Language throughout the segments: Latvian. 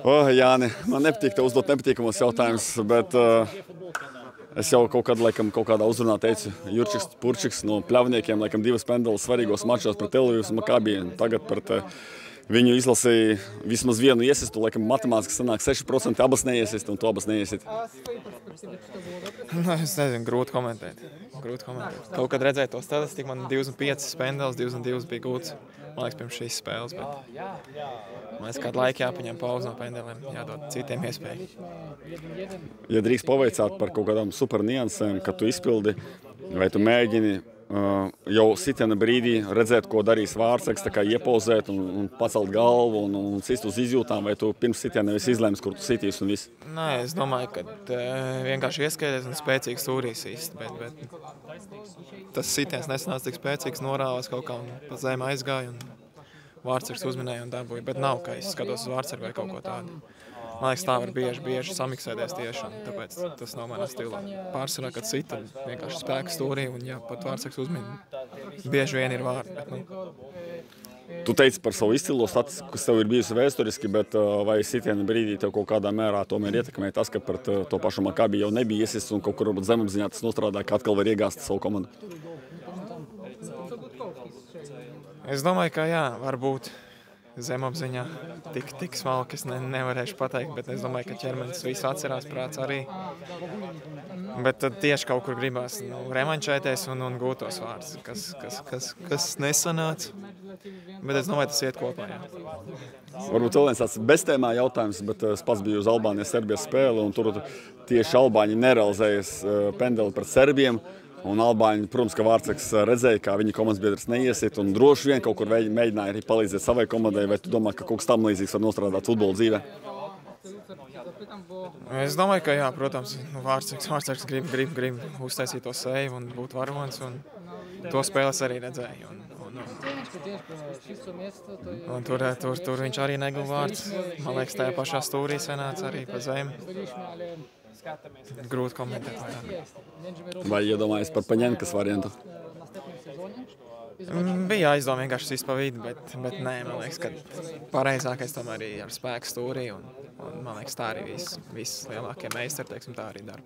Jāni, man nepatīk tev uzdot nepatīkamos jautājumus, bet es jau kaut kādā uzrunā teicu, Jurčiks, Purčiks no Pļavniekiem, laikam 2 pendeles svarīgos mačos pret Televīvas un Makabī. Tagad pret viņu izlasīja vismaz vienu iesistu, laikam matemātiski sanāk 6%, abas neiesist, un tu abas neiesist. Es nezinu, grūti komentēt. Kaut kad redzēju to statistiku, man 25 pendeles, 22 bija gūts. Man liekas, pirms šīs spēles, bet man liekas, kādu laiku jāpaņem pauzi no pendelēm, jādod citiem iespēju. Ja drīkst pavaicāt par kaut kādām super niansēm, kad tu izpildi, vai tu mēģini jau sitiena brīdī redzēt, ko darīs Vārtsargs, tā kā iepauzēt un pacelt galvu un cist uz izjūtām, vai tu pirms sitiena nevis izlēms, kur tu sitīs un viss? Nē, es domāju, ka vienkārši ieskaties un spēcīgs stūrīs īsti, bet tas sitiens nesanāca tik spēcīgs, norāvās kaut kā un pa zemi aizgāja un Vārtsargs uzminēja un dabūja, bet nav, ka es skatos uz Vārtsargu vai kaut ko tādu. Man liekas, tā var bieži samiksēties tieši, un tāpēc tas nav manā stilā. Pārsvarā, kad cita vienkārši spēka stūrī, un ja pat Vārtsargs uzmina, bieži vien ir vārdi, bet Tu teici par savu izcilo statistiku, kas tev ir bijusi vēsturiski, bet vai sitiena brīdī tev kaut kādā mērā tomēr ietekmē tas, ka pret to pašu Makabī jau nebija iesists un kaut kur varbūt zemapziņā tas nostrādā, ka atkal var iegāzt savu komandu? Es domāju, ka jā, varbūt zemapziņā tik smalki es nevarēšu pateikt, bet es domāju, ka ķermenis visu atcerās, prāts arī. Bet tad tieši kaut kur gribās revanšēties un gūt tos vārdus, kas nesanāca. Bet es domāju, tas iet kopā, jā. Varbūt vēl viens tāds beztēmā jautājums, bet es pats biju uz Albānijas-Serbijas spēli, un tur tieši albāņi nerealizējas pendeli pret serbiem. Un albāņi, protams, ka Vārtsargs redzēja, kā viņa komandas biedrs neiesit, un droši vien kaut kur mēģināja arī palīdzēt savai komandai, vai tu domā, ka kaut kas tam līdzīgs var nostrādāt futbola dzīvē? Es domāju, ka jā, protams, Vārtsargs grib uztaisīt to seju un būt varonis, un to spēles arī redzēju. Un tur viņš arī neguva vārds. Man liekas, tajā pašā stūrī sanāca arī pa zemi. Grūti komentēt vairāk. Vai iedomājies par Paņenkas variantu? Bija aizdomā vienkārši sist pa vidu, bet nē, man liekas, ka pareizākais tomēr ir ar spēku stūrī, un man liekas, tā arī viss lielākie meistari, teiksim, tā arī dara.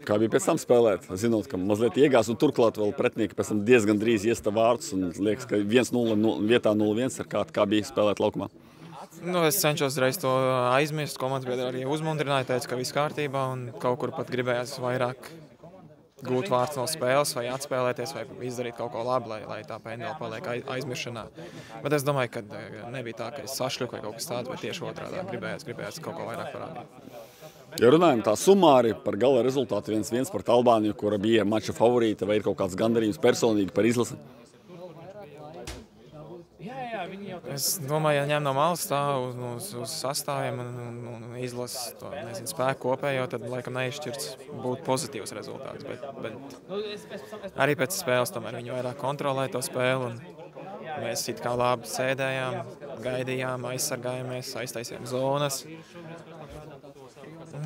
Kā bija pēc tam spēlēt, zinot, ka mazliet iegās, un turklāt vēl pretinieki pēc tam diezgan drīz iesta vārdus, un liekas, ka 1-0 vietā 0-1 kā bija spēlēt laukumā? Es cenšos reiz to aizmirst, komandas biedri arī uzmundrināja, teica, ka viss kārtībā, un kaut kur pat gribējās vairāk gūt vārds no spēles, vai atspēlēties, vai izdarīt kaut ko labu, lai tā pendela paliek aizmiršanā. Bet es domāju, ka nebija tā, ka es sašļuku vai kaut kas tāds, bet tieši otrādā gribējās kaut ko vairāk parādīt. Ja runājam tā sumāri par gala rezultātu 1-1 pret Albāniju, kura bija mača favorīta, vai ir kaut kāds gandarījums personīgi par izlasi? Es domāju, ja ņem no malas tā uz sastāviem un izlases to, spēku kopējo, tad laikam neizšķirts būtu pozitīvs rezultāts. Bet arī pēc spēles tomēr viņi vairāk kontrolēja to spēli, un mēs it kā labi sēdējām, gaidījām, aizsargājāmies, aiztaisījām zonas.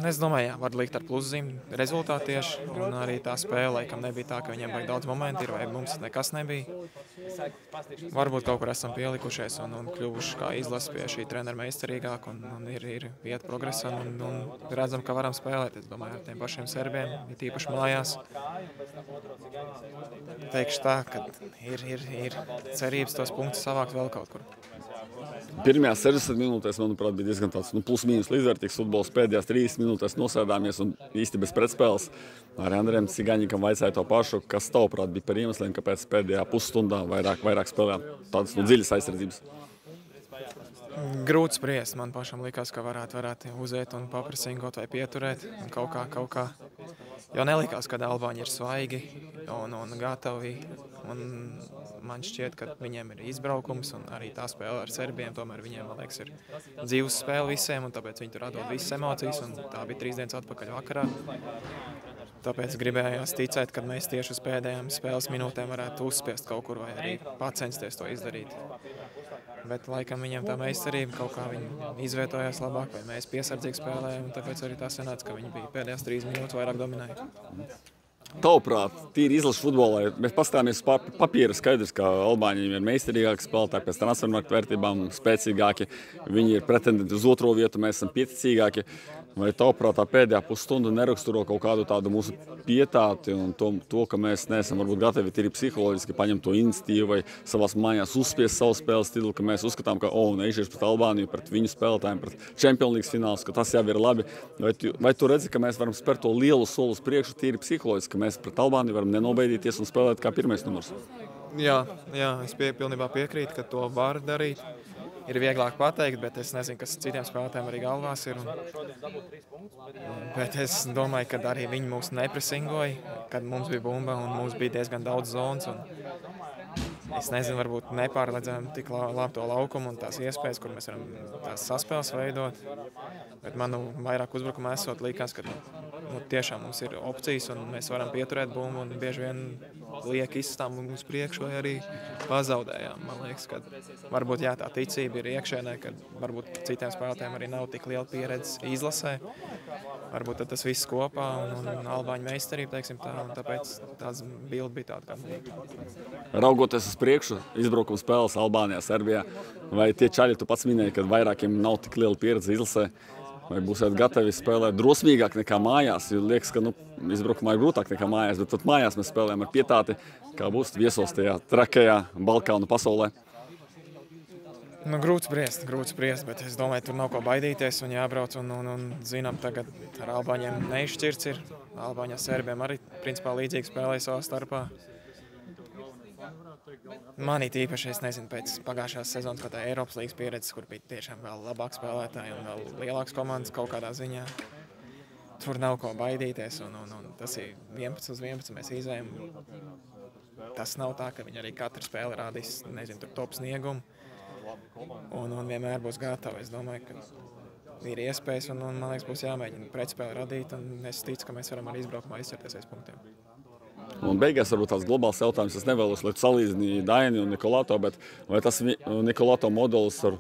Es domāju, jā, var likt ar pluszīmi rezultātu tieši, un arī tā spēle laikam nebija tā, ka viņiem vajag daudz momentu ir, vai mums nekas nebija. Varbūt kaut kur esam pielikušies un kļuvuši kā izlasi pie šī trenera meistarīgāk, un ir vieta progresam, un redzam, ka varam spēlēt, es domāju, ar tiem pašiem serbiem, ir tīpaši mājās. Teikšu tā, ka ir cerības tos punktus savākt vēl kaut kur. Pirmajās 60 minūtēs, manuprāt, bija diezgan tāds plus-mīnus līdzvērtīgs futbols. Pēdējās 30 minūtēs nosēdāmies un īsti bez pretspēles. Arī Andrejam Cigaņikam vaicāja to pašu, kas tavuprāt bija par iemesliem, kāpēc pēdējā pusstundā vairāk spēlējām tādas dziļas aizsardzības. Grūti spriest. Man pašam likās, ka varētu uziet un paprasingot vai pieturēt. Kaut kā. Jo nelikās, ka albāņi ir svaigi un gatavi. Un man šķiet, ka viņiem ir izbraukums un arī tā spēle ar serbiem. Tomēr viņiem, man liekas, ir dzīves spēle visiem, un tāpēc viņi tur atdod visas emocijas. Un tā bija 3 dienas atpakaļ vakarā. Tāpēc gribējās ticēt, ka mēs tieši uz pēdējām spēles minūtēm varētu uzspiest kaut kur vai arī pacensties to izdarīt. Bet laikam viņiem tā meistarība kaut kā viņi izvietojās labāk, vai mēs piesardzīgi spēlējām, un tāpēc arī tā sanāca, ka viņi bija pēdējās 3 minūtes vairāk dominēja. Tavuprāt, tīri izlašu futbolā, mēs pastāmies uz papīra skaidrs, ka Albāņi ir meistarīgāki spēlētāji pēc transfermarktu vērtībām, spēcīgāki. Viņi ir pretendenti uz otro vietu, mēs esam pieticīgāki. Vai tavuprāt, tā pēdējā pusstundu neraksturo kaut kādu tādu mūsu pietāti un to, ka mēs neesam varbūt gatavi tīri psiholoģiski paņemt to iniciatīvu vai savās mājās uzspiest savu spēles stilu, ka mēs uzskatām, ka neizšies pret Albāniju, pret viņu spēlētājiem, pret Champions League fināls, ka tas jau ir labi. Vai tu redzi, ka mēs varam spērt to lielu soli uz priekšu tīri psiholoģiski, ka mēs pret Albāniju varam nenobeidīties un spēlēt kā pirmais numurs? Jā, es pilnībā piekrītu, ka to var darīt. Ir vieglāk pateikt, bet es nezinu, kas citiem spēlētājiem arī galvās ir. Bet es domāju, ka arī viņi mūs nepresingoja, kad mums bija bumba un mums bija diezgan daudz zonas. Es nezinu, varbūt nepārredzējām tik labi to laukumu un tās iespējas, kur mēs varam tās saspēles veidot. Bet man vairāk uzbrukuma esot likās, ka tiešām mums ir opcijas un mēs varam pieturēt bumbu un bieži vien liek izstām uz priekšu vai arī pazaudējām. Man liekas, ka varbūt tā ticība ir iekšēnē, ka varbūt citiem spēlētājiem arī nav tik liela pieredze izlasē. Varbūt tas viss kopā un Albāņu meistarība, teiksim tā, un tāpēc tāds bilde bija tāda, kā bija. Raugoties uz priekšu, izbraukuma spēles Albānijā, Serbijā, vai tie čaļi, tu pats minēji, ka vairākiem nav tik liela pieredze izlasē, vai būsiet gatavi spēlēt drosmīgāk nekā mājās, jo liekas, ka izbraukumā ir grūtāk nekā mājās, bet tad mājās mēs spēlējam ar pietāti, kā būs viesos tajā trakajā Balkānu pasaulē. Grūti spriest, bet es domāju, tur nav ko baidīties un jābrauc un zinām, tagad ar Albāņiem neizšķirts ir. Albāņi ar Serbiem arī principā līdzīgi spēlēja savā starpā. Manī tīpaši, es nezinu, pēc pagājušās sezonas kaut tā Eiropas līgas pieredzes, kur bija tiešām vēl labāk spēlētāji un vēl lielāks komandas kaut kādā ziņā. Tur nav ko baidīties un tas ir 11 uz 11 mēs izējam. Tas nav tā, ka viņi arī katru spēli rādīs, nezinu, tur top sniegumu. Un vienmēr būs gatavi. Es domāju, ka ir iespējas un man liekas, būs jāmēģina pretspēli radīt un es ticu, ka mēs varam arī izbraukumā izķerties aiz punktiem. Un beigās varbūt tās globāls jautājums, es nevēlos, lai tu salīdzini Daini un Nikolato, bet vai tas Nikolato modelis ar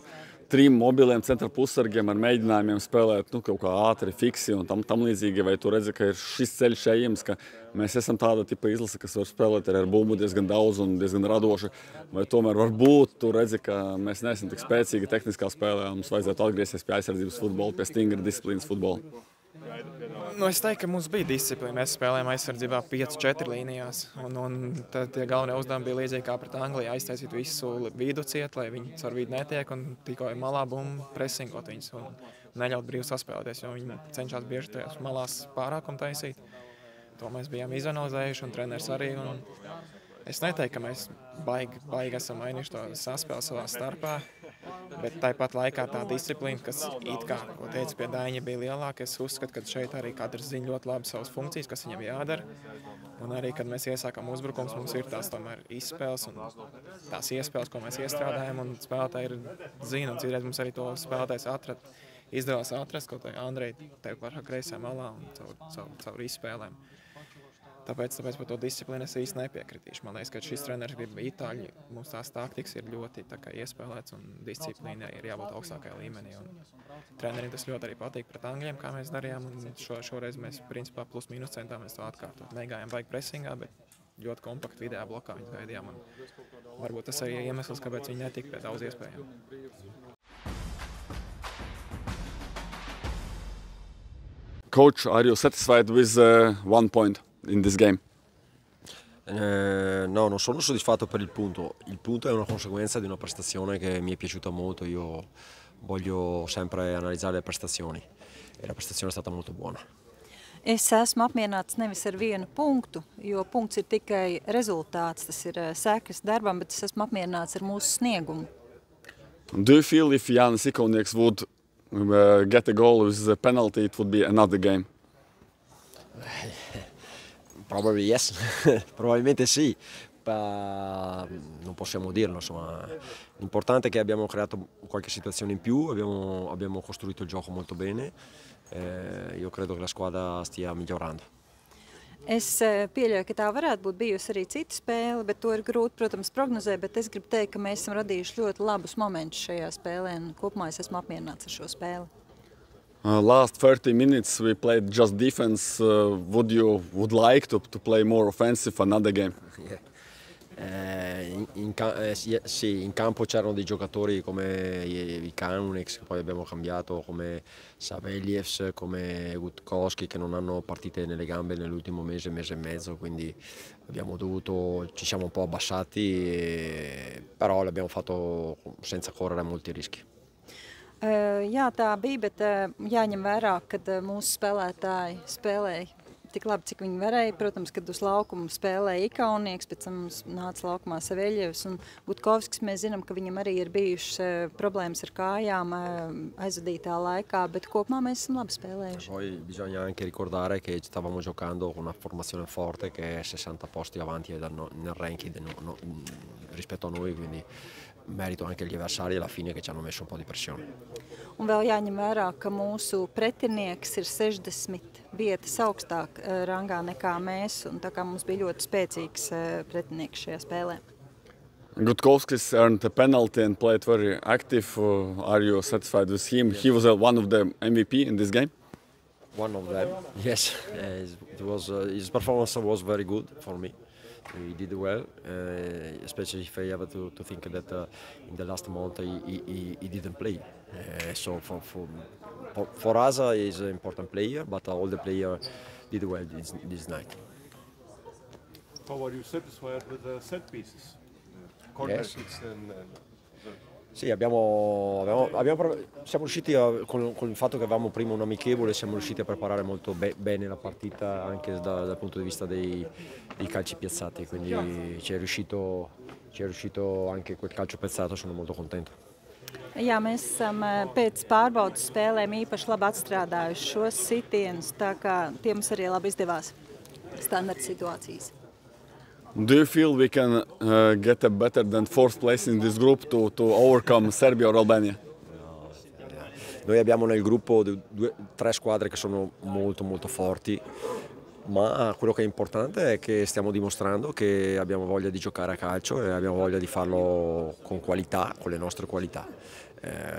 3 mobiliem centra pussargiem ar mēģinājumiem spēlēt kaut kā ātri, fiksi un tam līdzīgi, vai tu redzi, ka ir šis ceļš ejams, ka mēs esam tāda tipa izlase, kas var spēlēt ar bumbu diezgan daudz un diezgan radoši, vai tomēr varbūt tu redzi, ka mēs neesam tik spēcīgi tehniskā spēlē un mums vajadzētu atgriezties pie aizsardzības futbola, pie stingra disciplīnas futbola? Es teiktu, ka mums bija disciplīna. Mēs spēlējām aizsardzībā 5-4 līnijās. Un tie galvenie uzdevumi bija līdzīgi kā pret Angliju. Aiztaisīt visu vidu ciet, lai viņi caur vidu netiek un tikai malā bumbu presingot viņus un neļaut brīvi saspēlēties, jo viņi cenšas bieži tajās malās pārākumu taisīt. To mēs bijām izanalizējuši un treneris arī. Es neteiktu, ka mēs baigi esam mainījuši to saspēli savā starpā. Bet tāpat laikā tā disciplīna, kas it kā, ko teica pie Daņa, bija lielāka. Es uzskatu, ka šeit arī katrs zina ļoti labi savas funkcijas, kas viņam jādara. Un arī, kad mēs iesākam uzbrukums, mums ir tās tomēr izspēles un tās iespēles, ko mēs iestrādājam. Un spēlētāji zina, un citreiz mums arī to spēlētājs izdevās atrast, kaut vai Andrei tev pašā kreisajā malā un caur izspēlēm. Tāpēc par to disciplīnu es īsti nepiekritīšu. Man liekas, ka šis treneris grib itāļi. Mums tās taktikas ir ļoti iespēlēts un disciplīna ir jābūt augstākajā līmenī. Trenerim tas ļoti arī patīk pret Angļiem, kā mēs darījām. Šoreiz mēs principā plus mīnus centāmies to atkārtot. Negājām baigi presingā, bet ļoti kompakti vidējā blokā viņus gaidījām. Varbūt tas arī ir iemesls, kāpēc viņi netika pie daudz iespējām. Coach, are you satisfied with 1 point in this game? No, non sono soddisfatto per il punto. Il punto è una conseguenza di una prestazione che mi è piaciuta molto. Io voglio sempre analizzare le prestazioni e la prestazione è stata molto buona. Es esmu apmierināts nevis ar 1 punktu, jo punkts ir tikai rezultāts, tas ir sekas darbam, bet es esmu apmierināts ar mūsu sniegumu. Do you feel if Jānis Ikaunieks would get a goal with the penalty, it would be another game? Probably yes, probabilmente sì, non possiamo dirlo, insomma. L'importante è che abbiamo creato qualche situazione in più, abbiamo costruito il gioco molto bene, io credo che la squadra stia migliorando. Es pieļauju, ka tā varētu būt bijusi arī cita spēle, bet to ir grūti, protams, prognozēt, bet es gribu teikt, ka mēs esam radījuši ļoti labus momentus šajā spēlē un kopumā es esmu apmierināts ar šo spēli. Last 30 minutes we played just defense. Would like to play more offensive another game? Yeah. Sì, in campo c'erano dei giocatori come i Kanunex, che poi abbiamo cambiato, come Savelievs, come Gutkowski, che non hanno partite nelle gambe nell'ultimo mese e mezzo, quindi ci siamo un po' abbassati, però l'abbiamo fatto senza correre molti rischi. Jā, tā bija, bet jāņem vērā, kad mūsu spēlētāji spēlēja tik labi, cik viņi varēja. Protams, kad uz laukumu spēlēja Ikaunieks, pēc tam nāca laukumā Saveļevs un Gutkovskis. Mēs zinām, ka viņam arī ir bijušas problēmas ar kājām aizvadītā laikā, bet kopumā mēs esam labi spēlējuši. Poi bisogna anche ricordare che stavamo giocando con una formazione forte che è 60 posti avanti nel ranking rispetto a noi, quindi merito anche agli avversari alla fine che ci hanno messo un po' di pressione. Un vēl jāņem vērā, ka mūsu pretinieks ir 60 vietas augstāk rangā nekā mēs, un tā kā mums bija ļoti spēcīgs pretinieks šajā spēlē. Gutkovskis earned a penalty and played very active. Are you satisfied with him? He was one of the MVP in this game? One of them, yes. His performance was very good for me. He did well, especially if I have to think that in the last month he didn't play. So for us he's an important player, but all the players did well this night. How are you satisfied with the set pieces? Corner kicks and Sì, siamo riusciti con il fatto che avevamo prima un amichevole, siamo riusciti a preparare molto bene la partita anche dal punto di vista dei calci piazzati, quindi ci è riuscito anche quel calcio piazzato, sono molto contento. Jā, mēs esam pēc pārbaudas spēlēm īpaši labi atstrādājuši šos sitienus, tā kā tie mums arī labi izdevās standarta situācijas. Do you feel we can get a better than fourth place in this group to overcome Serbia or Albania? Noi abbiamo nel gruppo tre squadre che sono molto forti, ma quello che è importante è che stiamo dimostrando che abbiamo voglia di giocare a calcio e abbiamo voglia di farlo con qualità, con le nostre qualità.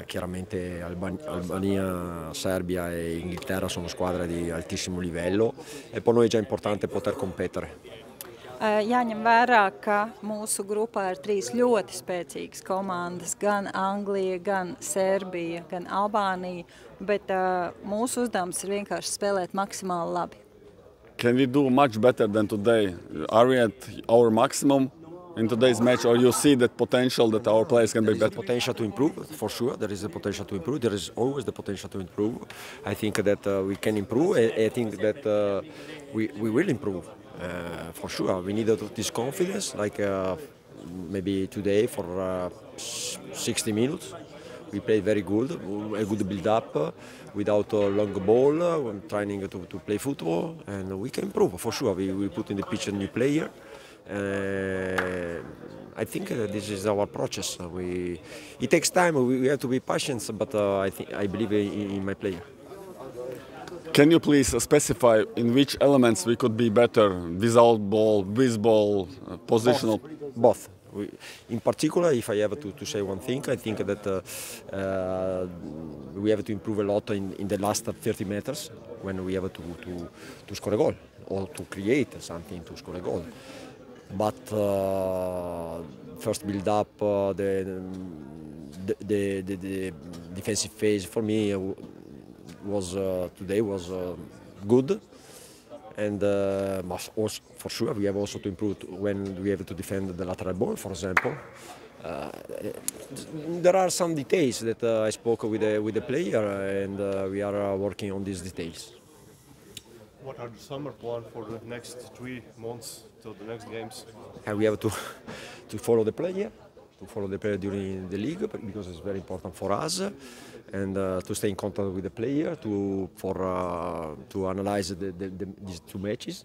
Chiaramente Albania, Serbia e Inghilterra sono squadre di altissimo livello e per noi è già importante poter competere. Jāņem vērā, ka mūsu grupā ir 3 ļoti spēcīgas komandas, gan Anglija, gan Serbija, gan Albānija, bet mūsu uzdevums ir vienkārši spēlēt maksimāli labi. Can we do much better than today? Are we at our maximum in today's match, or you see that potential that our players can be better? There is the potential to improve, for sure. There is the potential to improve. There is always the potential to improve. I think that we can improve. I think that we will improve. For sure, we need this confidence, like maybe today for 60 minutes. We played very good, a good build-up, without a long ball, trying to play football, and we can improve, for sure. We put in the pitch a new player. I think this is our process. It takes time, we have to be patient, but I believe in my player. Can you please specify in which elements we could be better? Without ball, with ball, positional? Both. In particular, if I have to say one thing, I think that we have to improve a lot in the last 30 meters when we have to score a goal or to create something to score a goal. But first build up, the defensive phase for me today was good, and also, for sure we have also to improve when we have to defend the lateral ball, for example. There are some details that I spoke with the player, and we are working on these details. What are the summer plans for the next 3 months till the next games? And we have to follow the player. To follow the player during the league because it's very important for us, and to stay in contact with the player to analyze these 2 matches.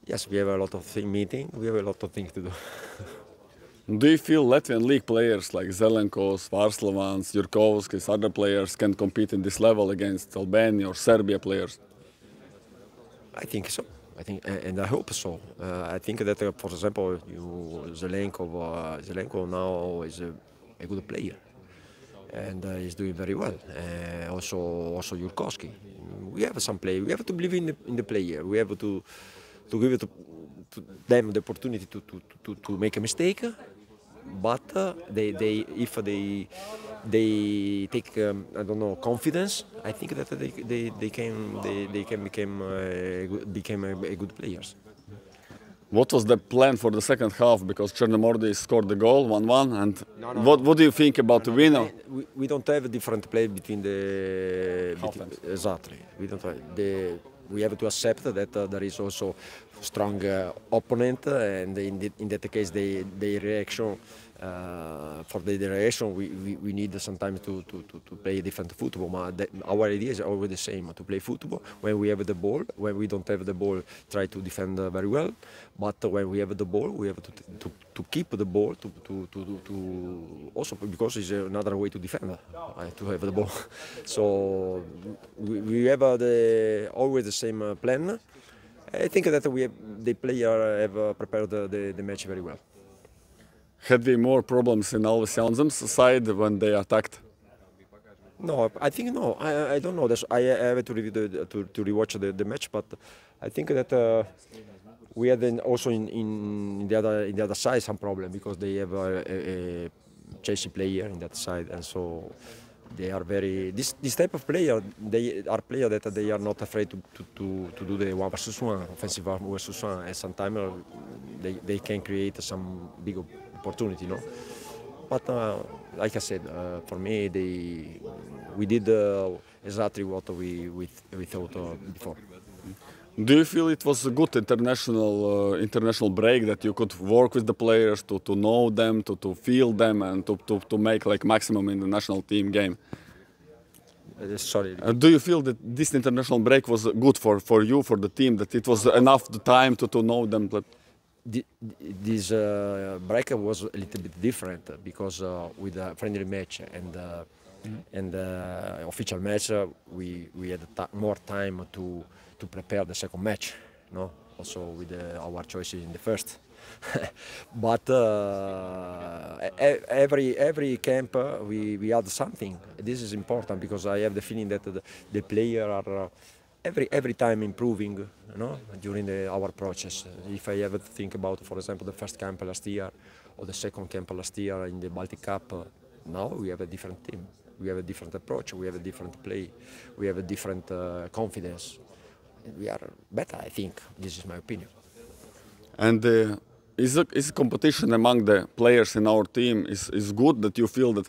Yes, we have a lot of meetings. We have a lot of things to do. Do you feel Latvian league players like Zelenkos, Varslavans, Jurkovskis, other players can compete in this level against Albania or Serbia players? I think so. And I hope so. I think that, for example, Zelenko now is a good player, and he's doing very well. Also Jurkowski. We have some play. We have to believe in the player. We have to give it to them the opportunity to make a mistake. But if they take I don't know, confidence, I think that they can become a good players. What was the plan for the second half? Because Chernomordy scored the goal, 1-1, and what do you think about the winner? We don't have a different play between the exactly. We don't have we have to accept that there is also strong opponent, and in that case, the reaction. For the reaction, we need sometimes to play different football. But our idea is always the same: to play football when we have the ball. When we don't have the ball, try to defend very well. But when we have the ball, we have to keep the ball. Also because it's another way to defend. To have the ball. So we have always the same plan. I think that the player have prepared the match very well. Had we more problems in Alvis Jaunzemes side when they attacked? No, I think no. I don't know. I have to rewatch the match, but I think that we had also in the other side some problem because they have a Chelsea player in that side, and so they are very this type of player. They are players that they are not afraid to do the 1 versus 1, offensive 1 versus 1, and sometimes they can create some big opportunity, no? But like I said, for me, we did exactly what we thought before. Do you feel it was a good international break, that you could work with the players, to know them, to feel them, and to make like maximum in the national team game? Sorry. Do you feel that this international break was good for you, for the team, that it was enough time to know them? This break was a little bit different because with a friendly match and official match, we had more time to prepare the second match, no? Also with our choices in the first. But every camp we had something. This is important because I have the feeling that the players are every time improving, you know, during our process. If I ever think about, for example, the first camp last year or the second camp last year in the Baltic Cup, now we have a different team. We have a different approach. We have a different play. We have a different confidence. We are better, I think. This is my opinion. And is competition among the players in our team is good, that you feel that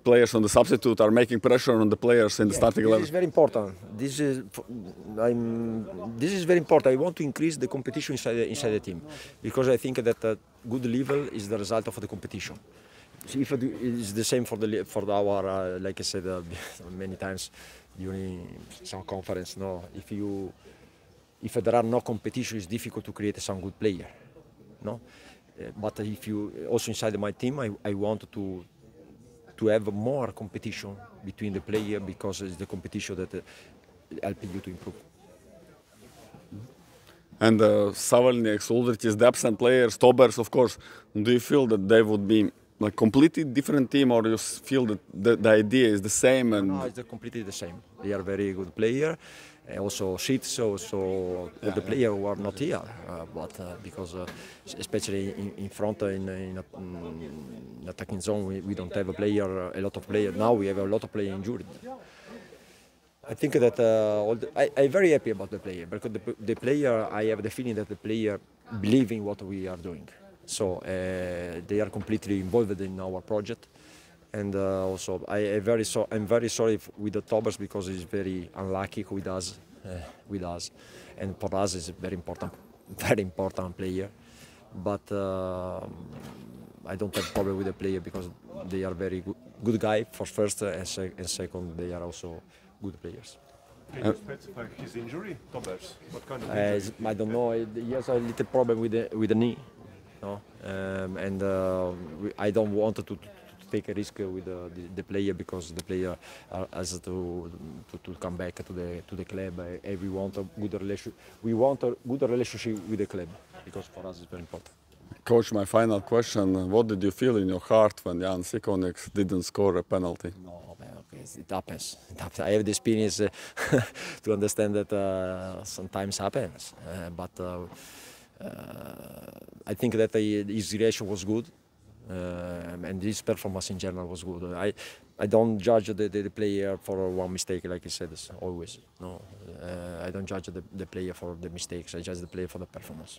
players on the substitute are making pressure on the players in the starting level? This is very important. This is very important. I want to increase the competition inside the team because I think that good level is the result of the competition. If it is the same for our, like I said many times during some conference, no. If there are no competition, it's difficult to create some good player, no. But if you also inside my team, I want to have more competition between the player because it's the competition that helps you to improve. And Savalnieks, Uldrichs, the absent players, Tobers, of course. Do you feel that they would be like completely different team, or you feel that the idea is the same? And no, it's completely the same. They are very good player. Also Sheets, also the player who are not here, but because especially in front in attacking zone, we don't have a lot of players. Now we have a lot of players injured. I think that I'm very happy about the player because the player, I have the feeling that the player believe in what we are doing. So they are completely involved in our project. And also, I'm very sorry with the Tobers because he's very unlucky with us, and for us he's a very important player. But I don't have problem with the player because they are very good guy for first and second. They are also good players. Can you specify his injury, Tobers? What kind of injury? I don't know. He has a little problem with the knee, no? And I don't want to take a risk with the player because the player has to come back to the club. We want a good relationship. We want a good relationship with the club because for us it's very important. Coach, my final question: what did you feel in your heart when Jānis Ikonieks didn't score a penalty? No, man, okay, it happens. It happens. I have the experience to understand that sometimes happens, but I think that his reaction was good, and his performance in general was good. I don't judge the player for one mistake, like he said always. No, I don't judge the player for the mistakes. I judge the player for the performance.